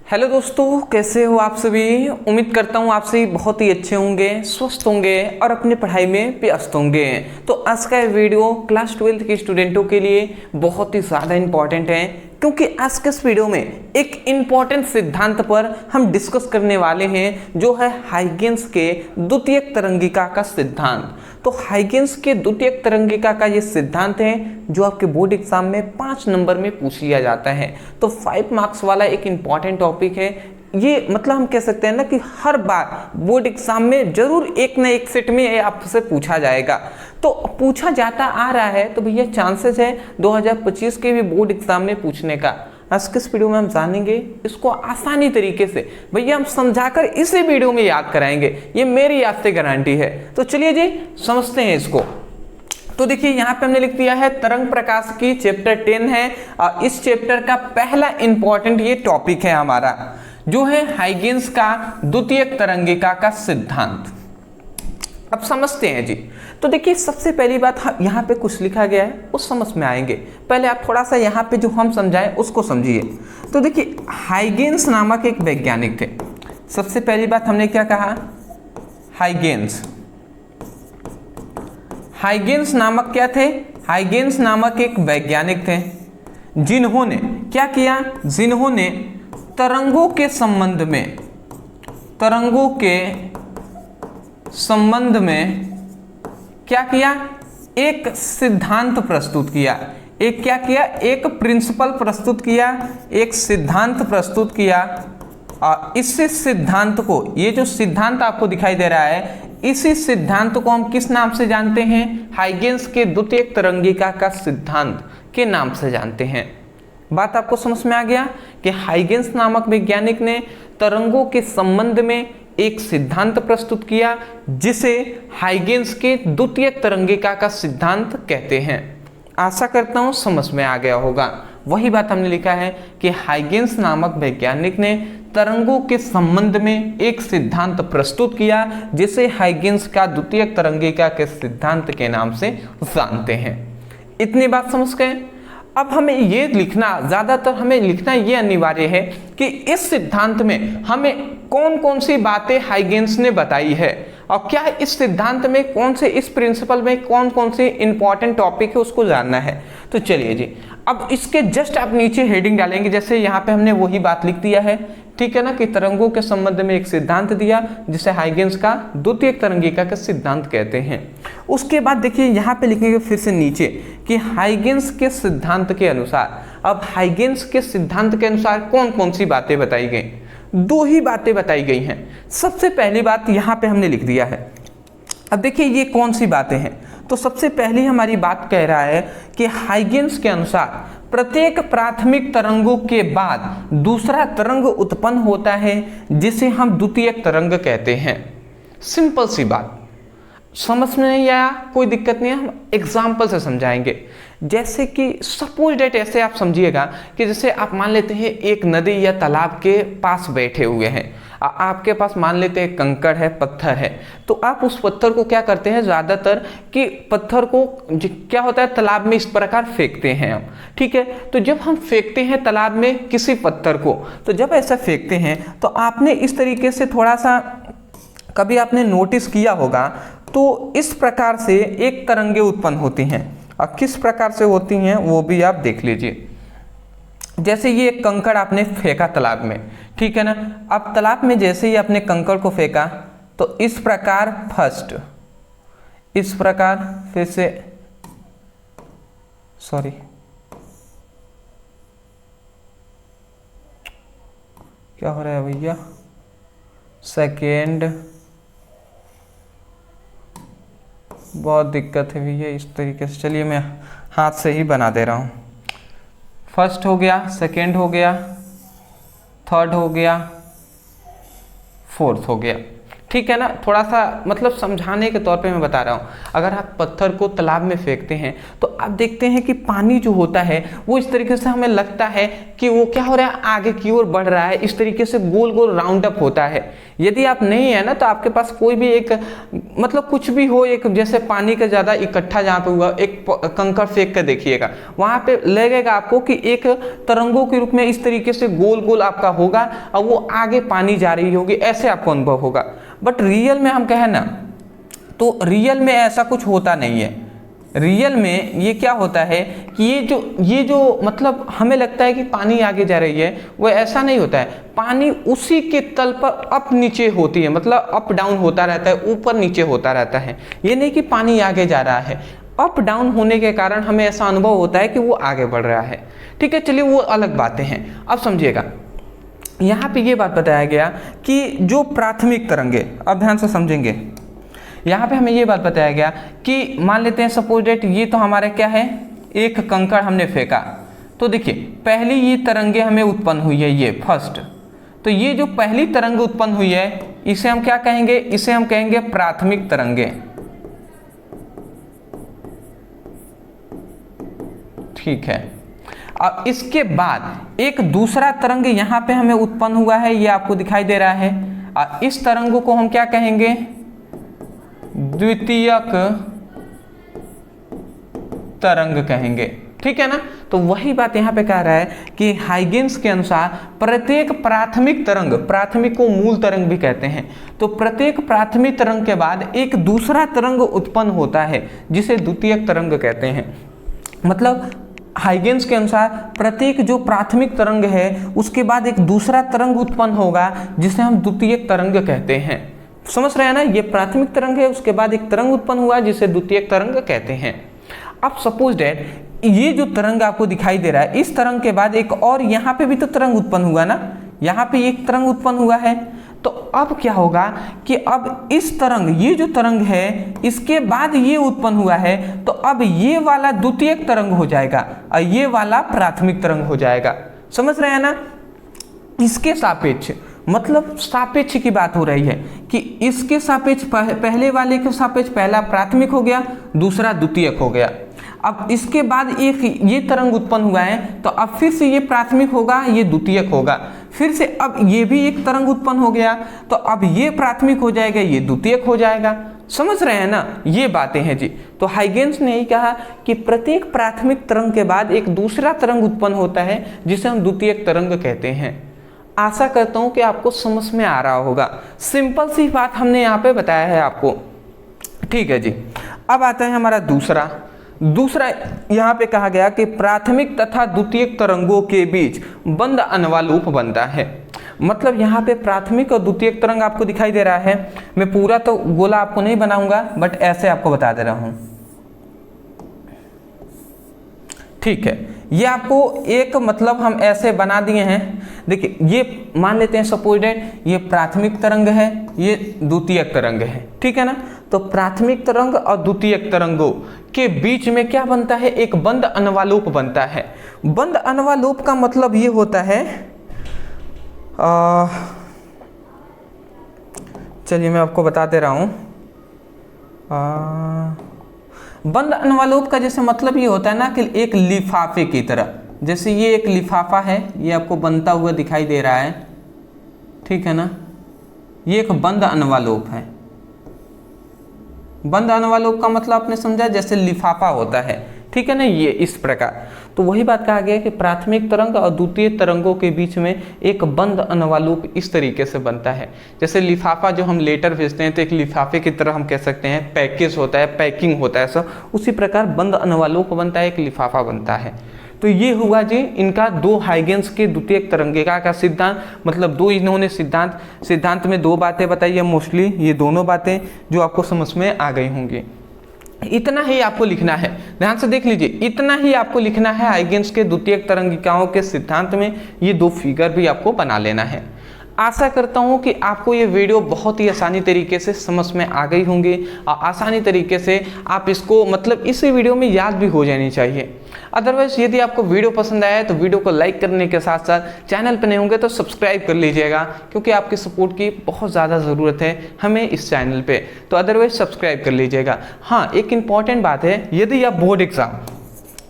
Hello दोस्तों, कैसे हो आप सभी। उम्मीद करता हूँ आप सभी बहुत ही अच्छे होंगे, स्वस्थ होंगे और अपनी पढ़ाई में व्यस्त होंगे। तो आज का ये वीडियो क्लास 12th के स्टूडेंटों के लिए बहुत ही ज़्यादा इम्पॉर्टेंट है, क्योंकि आज के इस वीडियो में एक इम्पॉर्टेंट सिद्धांत पर हम डिस्कस करने वाले हैं, जो है हाइगेन्स के द्वितीयक तरंगिका का सिद्धांत। तो हाइगेन्स के द्वितीयक तरंगिका का ये सिद्धांत है जो आपके बोर्ड एग्जाम में 5 नंबर में पूछ लिया जाता है। तो 5 मार्क्स वाला एक इम्पॉर्टेंट टॉपिक है ये। मतलब हम कह सकते हैं ना कि हर बार बोर्ड एग्जाम में जरूर एक न एक सेट में ये आपसे पूछा जाएगा। तो पूछा जाता आ रहा है तो भैया चांसेस है 2025 के भी बोर्ड एग्जाम में पूछने का। आज के इस वीडियो में हम जानेंगे इसको आसानी तरीके से, भैया हम समझाकर इसी वीडियो में याद कराएंगे, ये मेरी याद से गारंटी है। तो चलिए जी समझते हैं इसको। तो देखिए यहाँ पे हमने लिख दिया है तरंग प्रकाश की चैप्टर 10 है और इस चैप्टर का पहला इंपॉर्टेंट ये टॉपिक है हमारा, जो है हाइगेन्स का द्वितीयक तरंगिका का सिद्धांत। अब समझते हैं जी। तो देखिए सबसे पहली बात यहाँ पे कुछ लिखा गया है उस समझ में आएंगे। पहले आप थोड़ा सा यहाँ पे जो हम समझाएं उसको समझिए। तो देखिए हाइगेन्स नामक एक वैज्ञानिक थे। सबसे पहली बात हमने क्या कहा, हाइगेन्स नामक क्या थे, हाइगेन्स नामक एक वैज्ञानिक थे जिन्होंने क्या किया, जिन्होंने तरंगों के संबंध में क्या किया, एक सिद्धांत प्रस्तुत किया। एक क्या किया, एक प्रिंसिपल प्रस्तुत किया, एक सिद्धांत प्रस्तुत किया। और इस सिद्धांत को, ये जो सिद्धांत आपको दिखाई दे रहा है, इसी सिद्धांत को हम किस नाम से जानते हैं, हाइगेन्स के द्वितीयक तरंगिका का सिद्धांत के नाम से जानते हैं। बात आपको समझ में आ गया कि हाइगेन्स नामक वैज्ञानिक ने तरंगों के संबंध में एक सिद्धांत प्रस्तुत किया जिसे हाइगेन्स के द्वितीयक तरंगिका का सिद्धांत कहते हैं। आशा करता हूं समझ में आ गया होगा। वही बात हमने लिखा है कि हाइगेन्स नामक वैज्ञानिक ने तरंगों के संबंध में एक सिद्धांत प्रस्तुत किया जिसे हाइगेन्स का द्वितीयक तरंगिका के सिद्धांत के नाम से जानते हैं। इतनी बात समझ गए। अब हमें ये लिखना, ज़्यादातर हमें लिखना ये अनिवार्य है कि इस सिद्धांत में हमें कौन कौन सी बातें हाइगेन्स ने बताई है और क्या इस सिद्धांत में कौन से, इस प्रिंसिपल में कौन कौन से इंपॉर्टेंट टॉपिक है उसको जानना है। तो चलिए जी, अब इसके जस्ट आप नीचे हेडिंग डालेंगे, जैसे यहाँ पे हमने वही बात लिख दिया है, ठीक है ना, कि तरंगों के संबंध में एक सिद्धांत दिया जिसे हाइगेन्स का द्वितीयक तरंगिका का सिद्धांत कहते हैं। उसके बाद देखिए यहाँ पे लिखेंगे फिर से नीचे कि हाइगेन्स के सिद्धांत के अनुसार, अब हाइगेन्स के सिद्धांत के अनुसार कौन कौन सी बातें बताई गई, 2 ही बातें बताई गई हैं। सबसे पहली बात यहाँ पे हमने लिख दिया है। अब देखिए ये कौन सी बातें हैं, तो सबसे पहली हमारी बात कह रहा है कि हाइगेन्स के अनुसार प्रत्येक प्राथमिक तरंगों के बाद दूसरा तरंग उत्पन्न होता है जिसे हम द्वितीयक तरंग कहते हैं। सिंपल सी बात, समझ में नहीं आया कोई दिक्कत नहीं है, हम एग्जाम्पल से समझाएंगे। जैसे कि सपोज डेट, ऐसे आप समझिएगा कि जैसे आप मान लेते हैं एक नदी या तालाब के पास बैठे हुए हैं, आपके पास मान लेते हैं कंकड़ है, पत्थर है, तो आप उस पत्थर को क्या करते हैं, ज़्यादातर कि पत्थर को क्या होता है तालाब में इस प्रकार फेंकते हैं हम, ठीक है। तो जब हम फेंकते हैं तालाब में किसी पत्थर को, तो जब ऐसा फेंकते हैं तो आपने इस तरीके से थोड़ा सा कभी आपने नोटिस किया होगा, तो इस प्रकार से एक तरंगे उत्पन्न होती हैं। और किस प्रकार से होती हैं वो भी आप देख लीजिए। जैसे ये एक कंकड़ आपने फेंका तालाब में, ठीक है ना। अब तालाब में जैसे ही आपने कंकड़ को फेंका तो इस प्रकार फर्स्ट, इस प्रकार फिर से, सॉरी क्या हो रहा है भैया, सेकेंड, बहुत दिक्कत है भैया इस तरीके से। चलिए मैं हाथ से ही बना दे रहा हूँ। फर्स्ट हो गया, सेकेंड हो गया, थर्ड हो गया, फोर्थ हो गया, ठीक है ना। थोड़ा सा मतलब समझाने के तौर पे मैं बता रहा हूँ। अगर आप पत्थर को तालाब में फेंकते हैं तो आप देखते हैं कि पानी जो होता है वो इस तरीके से हमें लगता है कि वो क्या हो रहा है, आगे की ओर बढ़ रहा है, इस तरीके से गोल गोल राउंड अप होता है। यदि आप नहीं है ना तो आपके पास कोई भी एक मतलब कुछ भी हो, एक जैसे पानी का ज़्यादा इकट्ठा जहाँ पे हुआ, एक कंकड़ फेंक कर देखिएगा, वहाँ पे लगेगा आपको कि एक तरंगों के रूप में इस तरीके से गोल गोल आपका होगा और वो आगे पानी जा रही होगी, ऐसे आपको अनुभव होगा। बट रियल में हम कहें ना तो रियल में ऐसा कुछ होता नहीं है। रियल में ये क्या होता है कि ये जो मतलब हमें लगता है कि पानी आगे जा रही है, वो ऐसा नहीं होता है। पानी उसी के तल पर अप नीचे होती है, मतलब अप डाउन होता रहता है, ऊपर नीचे होता रहता है। ये नहीं कि पानी आगे जा रहा है, अप डाउन होने के कारण हमें ऐसा अनुभव होता है कि वो आगे बढ़ रहा है। ठीक है, चलिए वो अलग बातें हैं। अब समझिएगा, यहाँ पे ये बात बताया गया कि जो प्राथमिक तरंगे, अब ध्यान से समझेंगे, यहाँ पे हमें ये बात बताया गया कि मान लेते हैं सपोज डेट ये तो हमारे क्या है, एक कंकड़ हमने फेंका, तो देखिए पहली ये तरंगे हमें उत्पन्न हुई है, ये फर्स्ट। तो ये जो पहली तरंग उत्पन्न हुई है इसे हम क्या कहेंगे, इसे हम कहेंगे प्राथमिक तरंगे। ठीक है, अब इसके बाद एक दूसरा तरंग यहाँ पे हमें उत्पन्न हुआ है, ये आपको दिखाई दे रहा है, और इस तरंग को हम क्या कहेंगे, द्वितीयक तरंग कहेंगे। ठीक है ना, तो वही बात यहाँ पे कह रहा है कि हाइगेंस के अनुसार प्रत्येक प्राथमिक तरंग, प्राथमिक को मूल तरंग भी कहते हैं, तो प्रत्येक प्राथमिक तरंग के बाद एक दूसरा तरंग उत्पन्न होता है जिसे द्वितीयक तरंग कहते हैं। मतलब हाइगेंस के अनुसार प्रत्येक जो प्राथमिक तरंग है उसके बाद एक दूसरा तरंग उत्पन्न होगा जिसे हम द्वितीयक तरंग कहते हैं। समझ रहे हैं ना, ये प्राथमिक तरंग है, उसके बाद एक तरंग उत्पन्न हुआ जिसे द्वितीयक तरंग कहते हैं। अब सपोज डेट ये जो तरंग आपको दिखाई दे रहा है, इस तरंग के बाद एक और यहाँ पे भी तो तरंग उत्पन्न हुआ ना, यहाँ पे एक तरंग उत्पन्न हुआ है। तो अब क्या होगा कि अब इस तरंग, ये जो तरंग है इसके बाद ये उत्पन्न हुआ है, तो अब ये वाला द्वितीयक तरंग हो जाएगा और ये वाला प्राथमिक तरंग हो जाएगा। समझ रहे हैं ना, इसके सापेक्ष, मतलब सापेक्ष की बात हो रही है कि इसके सापेक्ष पहले वाले के सापेक्ष पहला प्राथमिक हो गया, दूसरा द्वितीयक हो गया। अब इसके बाद एक ये तरंग उत्पन्न हुआ है, तो अब फिर से ये प्राथमिक होगा, ये द्वितीयक होगा, फिर से अब ये भी एक तरंग उत्पन्न हो गया, तो अब ये प्राथमिक हो जाएगा, ये द्वितीयक हो जाएगा। समझ रहे हैं ना, ये बातें हैं जी। तो हाइगेंस ने यही कहा कि प्रत्येक प्राथमिक तरंग के बाद एक दूसरा तरंग उत्पन्न होता है जिसे हम द्वितीयक तरंग कहते हैं। आशा करता हूं कि आपको समझ में आ रहा होगा। सिंपल सी बात हमने यहाँ पे बताया है आपको। ठीक है जी, अब आता है हमारा दूसरा यहाँ पे कहा गया कि प्राथमिक तथा द्वितीयक तरंगों के बीच बंद अनवालूप बनता है। मतलब यहाँ पे प्राथमिक और द्वितीयक तरंग आपको दिखाई दे रहा है। मैं पूरा तो गोला आपको नहीं बनाऊंगा, बट ऐसे आपको बता दे रहा हूं। ठीक है, ये आपको एक मतलब हम ऐसे बना दिए हैं। देखिए ये मान लेते हैं सपोज डेट ये प्राथमिक तरंग है, ये द्वितीयक तरंग है। ठीक है ना, तो प्राथमिक तरंग और द्वितीयक तरंगों के बीच में क्या बनता है, एक बंद अनवालोप बनता है। बंद अनवालोप का मतलब ये होता है, चलिए मैं आपको बता दे रहा हूं। बंद अनवालोप का जैसे मतलब ये होता है ना कि एक लिफाफे की तरह, जैसे ये एक लिफाफा है, ये आपको बनता हुआ दिखाई दे रहा है। ठीक है ना, ये एक बंद अनवालोप है। बंद अनवालोप का मतलब आपने समझा, जैसे लिफाफा होता है। ठीक है ना, ये इस प्रकार। तो वही बात कहा गया कि प्राथमिक तरंग और द्वितीय तरंगों के बीच में एक बंद अनवालूप इस तरीके से बनता है। जैसे लिफाफा जो हम लेटर भेजते हैं तो एक लिफाफे की तरह हम कह सकते हैं, पैकेज होता है, पैकिंग होता है सब, उसी प्रकार बंद अनवालूप बनता है, एक लिफाफा बनता है। तो ये हुआ जी इनका दो हाइगेंस के द्वितीयक तरंगिका का सिद्धांत। मतलब दो इन्होंने सिद्धांत में दो बातें बताई है मोस्टली, ये दोनों बातें जो आपको समझ में आ गई होंगी। इतना ही आपको लिखना है, ध्यान से देख लीजिए, इतना ही आपको लिखना है हाइगेंस के द्वितीयक तरंगिकाओं के सिद्धांत में। ये दो फिगर भी आपको बना लेना है। आशा करता हूँ कि आपको ये वीडियो बहुत ही आसानी तरीके से समझ में आ गई होंगी और आसानी तरीके से आप इसको मतलब इस वीडियो में याद भी हो जानी चाहिए। अदरवाइज यदि आपको वीडियो पसंद आया है तो वीडियो को लाइक करने के साथ साथ चैनल पर नहीं होंगे तो सब्सक्राइब कर लीजिएगा, क्योंकि आपकी सपोर्ट की बहुत ज़्यादा ज़रूरत है हमें इस चैनल पे। तो अदरवाइज सब्सक्राइब कर लीजिएगा। हाँ, एक इम्पॉर्टेंट बात है, यदि आप बोर्ड एग्ज़ाम,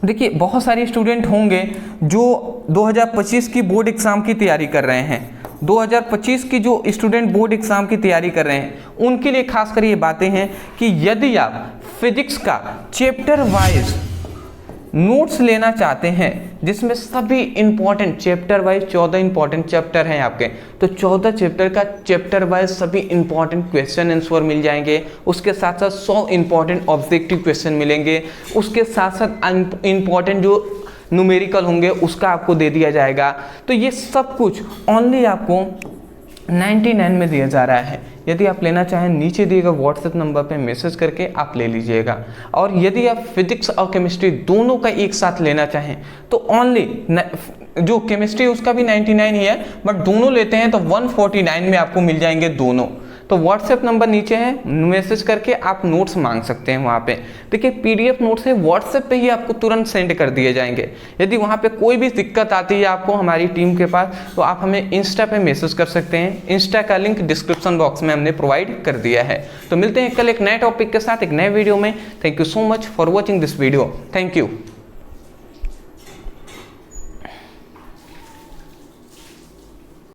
देखिए बहुत सारे स्टूडेंट होंगे जो 2025 की बोर्ड एग्ज़ाम की तैयारी कर रहे हैं, 2025 की जो स्टूडेंट बोर्ड एग्जाम की तैयारी कर रहे हैं उनके लिए खासकर ये बातें हैं कि यदि आप फिजिक्स का चैप्टर वाइज नोट्स लेना चाहते हैं जिसमें सभी important chapter wise 14 important chapter हैं आपके, तो 14 चैप्टर का चैप्टर वाइज सभी इंपॉर्टेंट क्वेश्चन आंसर मिल जाएंगे। उसके साथ साथ 100 इंपॉर्टेंट ऑब्जेक्टिव क्वेश्चन मिलेंगे। उसके साथ साथ इंपॉर्टेंट जो न्यूमेरिकल होंगे उसका आपको दे दिया जाएगा। तो ये सब कुछ ओनली आपको 99 में दिया जा रहा है। यदि आप लेना चाहें नीचे दिए गए व्हाट्सएप नंबर पे मैसेज करके आप ले लीजिएगा। और यदि आप फिजिक्स और केमिस्ट्री दोनों का एक साथ लेना चाहें तो ओनली जो केमिस्ट्री उसका भी 99 ही है, बट दोनों लेते हैं तो 149 में आपको मिल जाएंगे दोनों। तो व्हाट्सएप नंबर नीचे है, मैसेज करके आप नोट्स मांग सकते हैं वहाँ पे। देखिए पीडीएफ नोट्स है व्हाट्सएप पे ही आपको तुरंत सेंड कर दिए जाएंगे। यदि वहाँ पे कोई भी दिक्कत आती है आपको हमारी टीम के पास तो आप हमें इंस्टा पे मैसेज कर सकते हैं। इंस्टा का लिंक डिस्क्रिप्शन बॉक्स में हमने प्रोवाइड कर दिया है। तो मिलते हैं कल एक नए टॉपिक के साथ एक नए वीडियो में। Thank you so much for watching this video. Thank you.